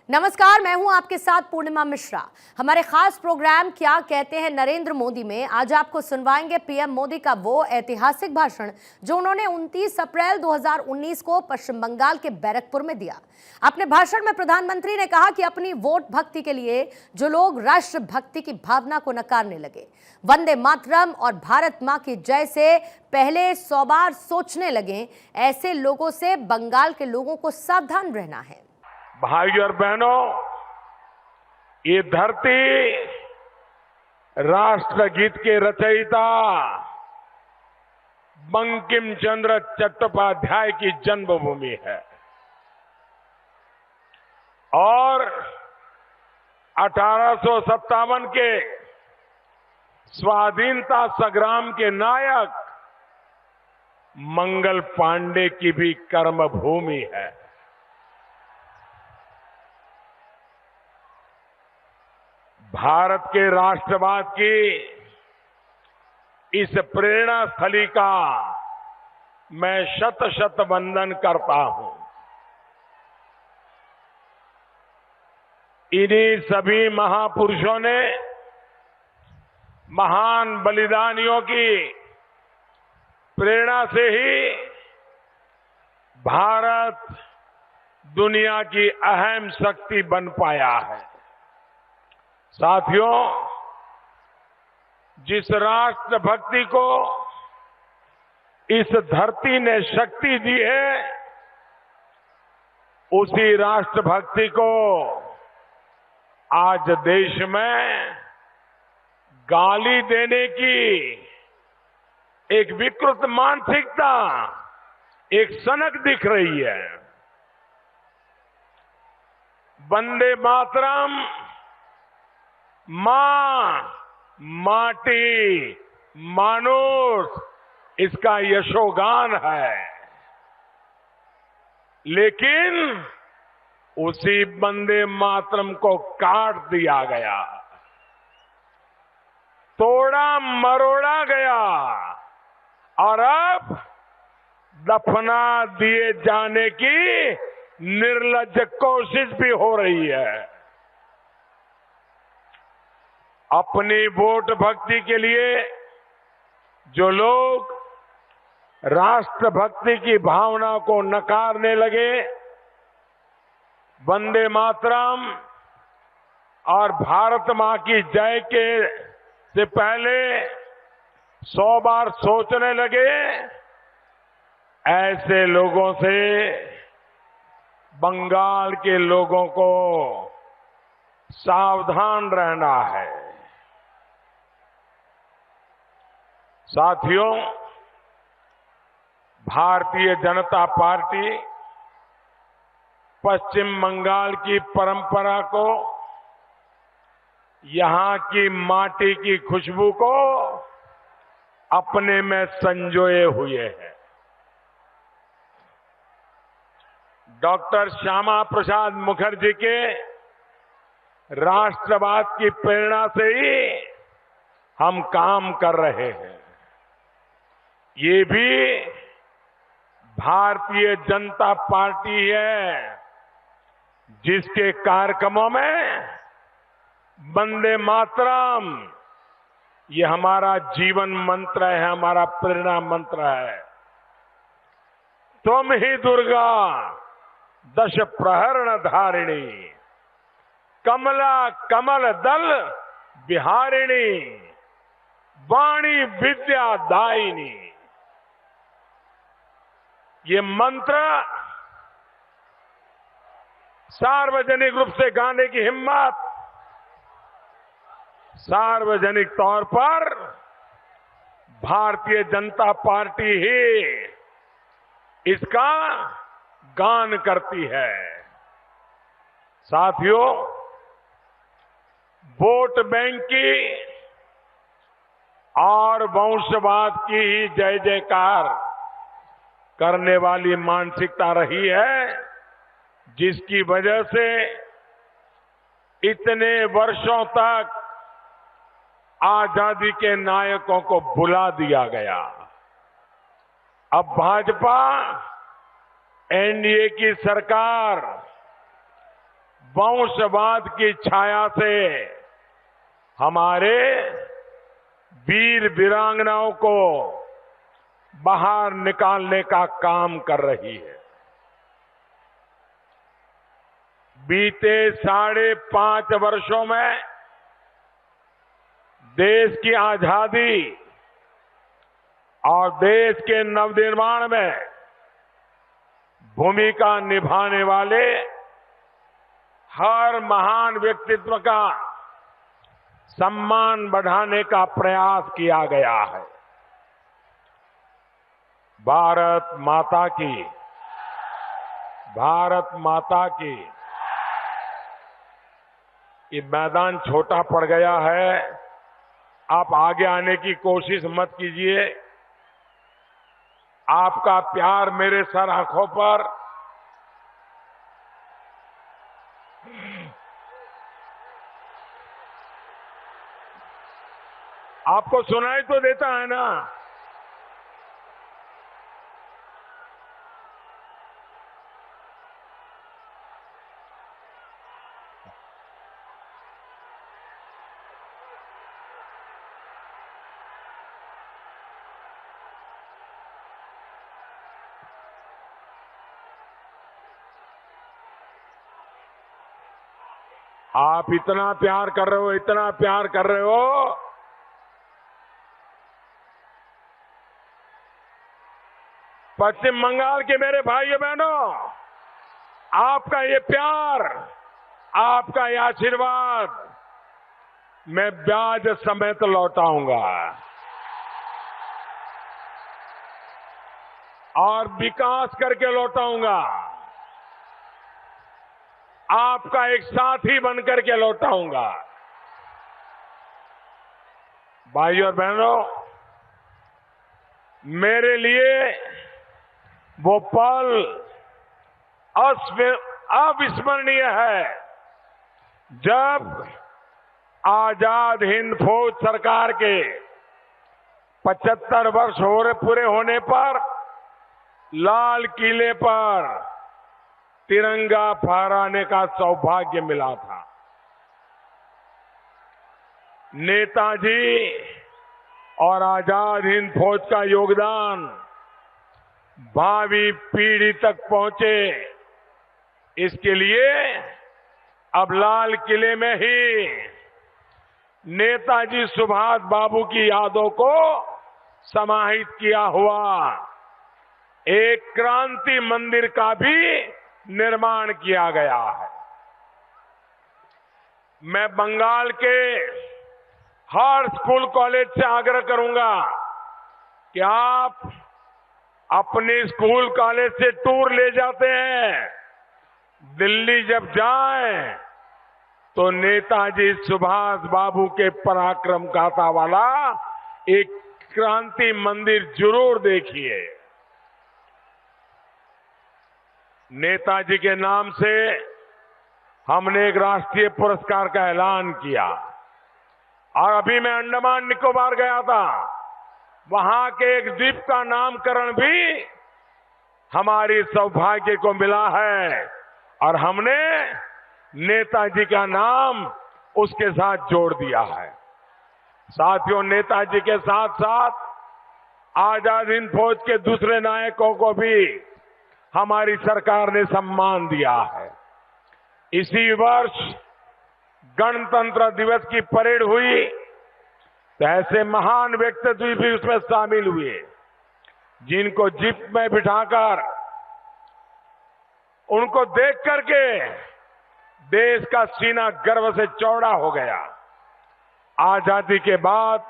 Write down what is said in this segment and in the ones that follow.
नमस्कार, मैं हूं आपके साथ पूर्णिमा मिश्रा। हमारे खास प्रोग्राम क्या कहते हैं नरेंद्र मोदी में आज आपको सुनवाएंगे पीएम मोदी का वो ऐतिहासिक भाषण जो उन्होंने 29 अप्रैल 2019 को पश्चिम बंगाल के बैरकपुर में दिया। अपने भाषण में प्रधानमंत्री ने कहा कि अपनी वोट भक्ति के लिए जो लोग राष्ट्र भक्ति की भावना को नकारने लगे, वंदे मातरम और भारत मां की जय से पहले 100 बार सोचने लगे, ऐसे लोगों से बंगाल के लोगों को सावधान रहना है। भाइयों और बहनों, ये धरती राष्ट्रगीत के रचयिता बंकिम चंद्र चट्टोपाध्याय की जन्मभूमि है और 1857 के स्वाधीनता संग्राम के नायक मंगल पांडे की भी कर्मभूमि है। भारत के राष्ट्रवाद की इस प्रेरणा स्थली का मैं शत शत वंदन करता हूं। इन्हीं सभी महापुरुषों ने, महान बलिदानियों की प्रेरणा से ही भारत दुनिया की अहम शक्ति बन पाया है। साथियों, जिस राष्ट्र भक्ति को इस धरती ने शक्ति दी है, उसी राष्ट्र भक्ति को आज देश में गाली देने की एक विकृत मानसिकता, एक सनक दिख रही है। वंदे मातरम मां, माटी, मानुष, इसका यशोगान है, लेकिन उसी वंदे मातरम को काट दिया गया, तोड़ा मरोड़ा गया और अब दफना दिए जाने की निर्लज्ज कोशिश भी हो रही है। अपनी वोट भक्ति के लिए जो लोग राष्ट्र भक्ति की भावना को नकारने लगे, वंदे मातरम और भारत मां की जय के से पहले 100 बार सोचने लगे, ऐसे लोगों से बंगाल के लोगों को सावधान रहना है। साथियों, भारतीय जनता पार्टी पश्चिम बंगाल की परंपरा को, यहां की माटी की खुशबू को अपने में संजोए हुए है। डॉक्टर श्यामा प्रसाद मुखर्जी के राष्ट्रवाद की प्रेरणा से ही हम काम कर रहे हैं। ये भी भारतीय जनता पार्टी है जिसके कार्यक्रमों में वंदे मातरम ये हमारा जीवन मंत्र है, हमारा प्रेरणा मंत्र है। तुम ही दुर्गा दश प्रहरण धारिणी, कमला कमल दल विहारिणी, वाणी विद्या दायिनी। ये मंत्र सार्वजनिक रूप से गाने की हिम्मत, सार्वजनिक तौर पर भारतीय जनता पार्टी ही इसका गान करती है। साथियों, वोट बैंक की और वंशवाद की ही जय जयकार करने वाली मानसिकता रही है, जिसकी वजह से इतने वर्षों तक आजादी के नायकों को भुला दिया गया। अब भाजपा एनडीए की सरकार वंशवाद की छाया से हमारे वीर वीरांगनाओं को बाहर निकालने का काम कर रही है। बीते 5.5 वर्षों में देश की आजादी और देश के नवनिर्माण में भूमिका निभाने वाले हर महान व्यक्तित्व का सम्मान बढ़ाने का प्रयास किया गया है। भारत माता की, भारत माता की। ये मैदान छोटा पड़ गया है, आप आगे आने की कोशिश मत कीजिए। आपका प्यार मेरे सर आंखों पर। आपको सुनाई तो देता है ना? आप इतना प्यार कर रहे हो, इतना प्यार कर रहे हो। पश्चिम बंगाल के मेरे भाइयों बहनों, आपका ये प्यार, आपका ये आशीर्वाद मैं ब्याज समेत लौटाऊंगा और विकास करके लौटाऊंगा। आपका एक साथी बनकर के लौटाऊंगा। भाइयों और बहनों, मेरे लिए वो पल अविस्मरणीय है जब आजाद हिंद फौज सरकार के 75 वर्ष पूरे होने पर लाल किले पर तिरंगा फहराने का सौभाग्य मिला था। नेताजी और आजाद हिंद फौज का योगदान भावी पीढ़ी तक पहुंचे, इसके लिए अब लाल किले में ही नेताजी सुभाष बाबू की यादों को समाहित किया हुआ एक क्रांति मंदिर का भी निर्माण किया गया है। मैं बंगाल के हर स्कूल कॉलेज से आग्रह करूंगा कि आप अपने स्कूल कॉलेज से टूर ले जाते हैं, दिल्ली जब जाएं तो नेताजी सुभाष बाबू के पराक्रम गाथा वाला एक क्रांति मंदिर जरूर देखिए। नेताजी के नाम से हमने एक राष्ट्रीय पुरस्कार का ऐलान किया और अभी मैं अंडमान निकोबार गया था, वहां के एक द्वीप का नामकरण भी हमारी सौभाग्य को मिला है और हमने नेताजी का नाम उसके साथ जोड़ दिया है। साथियों, नेताजी के साथ साथ आजाद हिंद फौज के दूसरे नायकों को भी हमारी सरकार ने सम्मान दिया है। इसी वर्ष गणतंत्र दिवस की परेड हुई तो ऐसे महान व्यक्तित्व भी उसमें शामिल हुए जिनको जीप में बिठाकर उनको देख करके देश का सीना गर्व से चौड़ा हो गया। आजादी के बाद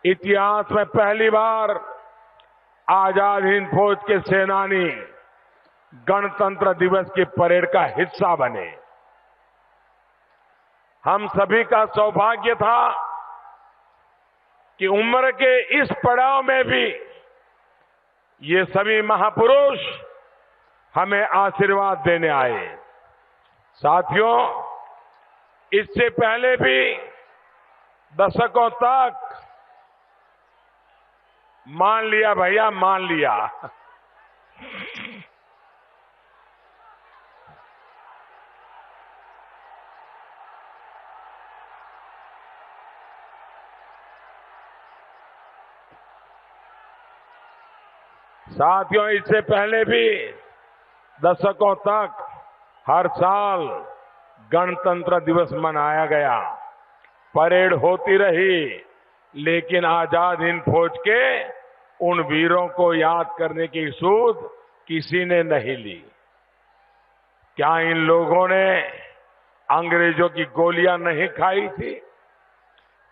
इतिहास में पहली बार आजाद हिंद फौज के सेनानी गणतंत्र दिवस की परेड का हिस्सा बने। हम सभी का सौभाग्य था कि उम्र के इस पड़ाव में भी ये सभी महापुरुष हमें आशीर्वाद देने आए। साथियों, इससे पहले भी दशकों तक मान लिया भैया, मान लिया। साथियों, इससे पहले भी दशकों तक हर साल गणतंत्र दिवस मनाया गया, परेड होती रही, लेकिन आजाद हिंद फौज के उन वीरों को याद करने की सूध किसी ने नहीं ली। क्या इन लोगों ने अंग्रेजों की गोलियां नहीं खाई थी?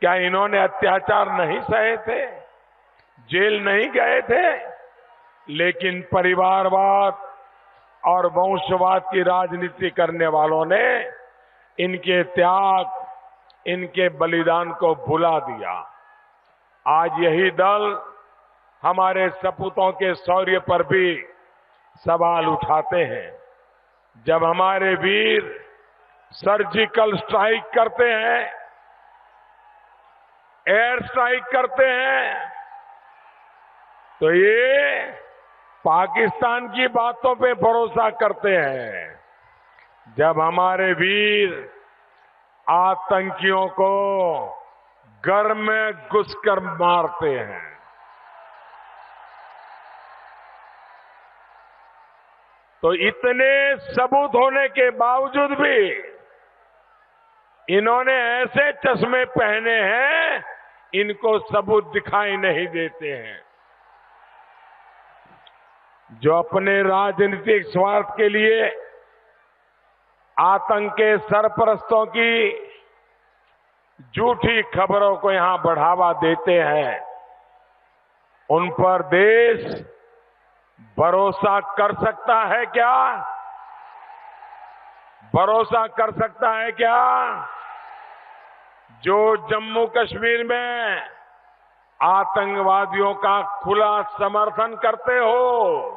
क्या इन्होंने अत्याचार नहीं सहे थे? जेल नहीं गए थे? लेकिन परिवारवाद और वंशवाद की राजनीति करने वालों ने इनके त्याग, इनके बलिदान को भुला दिया। आज यही दल हमारे सपूतों के शौर्य पर भी सवाल उठाते हैं। जब हमारे वीर सर्जिकल स्ट्राइक करते हैं, एयर स्ट्राइक करते हैं, तो ये पाकिस्तान की बातों पे भरोसा करते हैं। जब हमारे वीर आतंकियों को घर में घुसकर मारते हैं, तो इतने सबूत होने के बावजूद भी इन्होंने ऐसे चश्मे पहने हैं, इनको सबूत दिखाई नहीं देते हैं। जो अपने राजनीतिक स्वार्थ के लिए आतंक के सरपरस्तों की झूठी खबरों को यहां बढ़ावा देते हैं, उन पर देश भरोसा कर सकता है क्या? भरोसा कर सकता है क्या? जो जम्मू कश्मीर में आतंकवादियों का खुला समर्थन करते हो,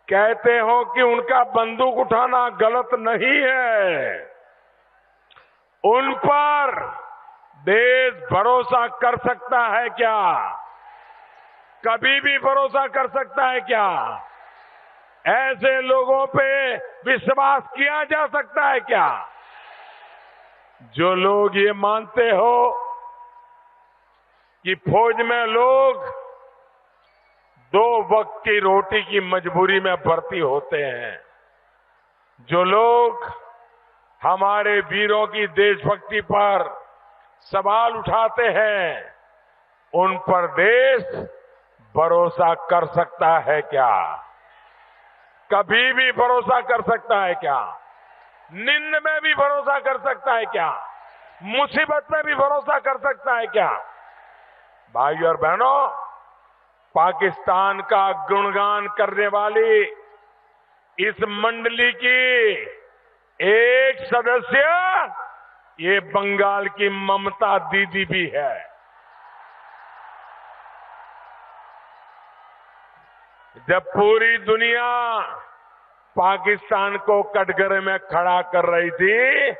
कहते हो कि उनका बंदूक उठाना गलत नहीं है, उन पर देश भरोसा कर सकता है क्या? कभी भी भरोसा कर सकता है क्या? ऐसे लोगों पे विश्वास किया जा सकता है क्या? जो लोग ये मानते हो कि फौज में लोग 2 वक्त की रोटी की मजबूरी में भर्ती होते हैं, जो लोग हमारे वीरों की देशभक्ति पर सवाल उठाते हैं, उन पर देश भरोसा कर सकता है क्या? कभी भी भरोसा कर सकता है क्या? निंद में भी भरोसा कर सकता है क्या? मुसीबत में भी भरोसा कर सकता है क्या? भाइयों और बहनों, पाकिस्तान का गुणगान करने वाली इस मंडली की एक सदस्य ये बंगाल की ममता दीदी भी है। जब पूरी दुनिया पाकिस्तान को कटघरे में खड़ा कर रही थी,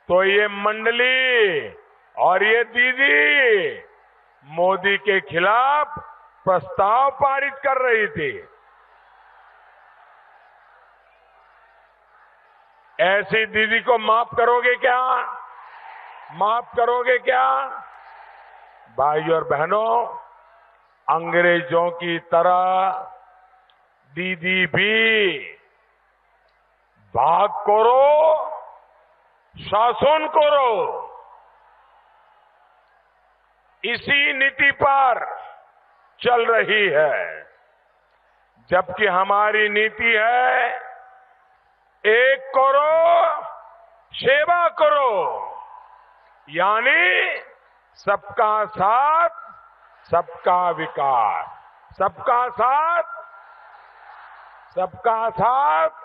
तो ये मंडली और ये दीदी मोदी के खिलाफ प्रस्ताव पारित कर रही थी। ऐसी दीदी को माफ करोगे क्या? माफ करोगे क्या? भाइयों और बहनों, अंग्रेजों की तरह दीदी भी भाग करो, शासन करो, इसी नीति पर चल रही है। जबकि हमारी नीति है एक करो, सेवा करो, यानी सबका साथ, सबका विकास। सबका साथ, सबका साथ,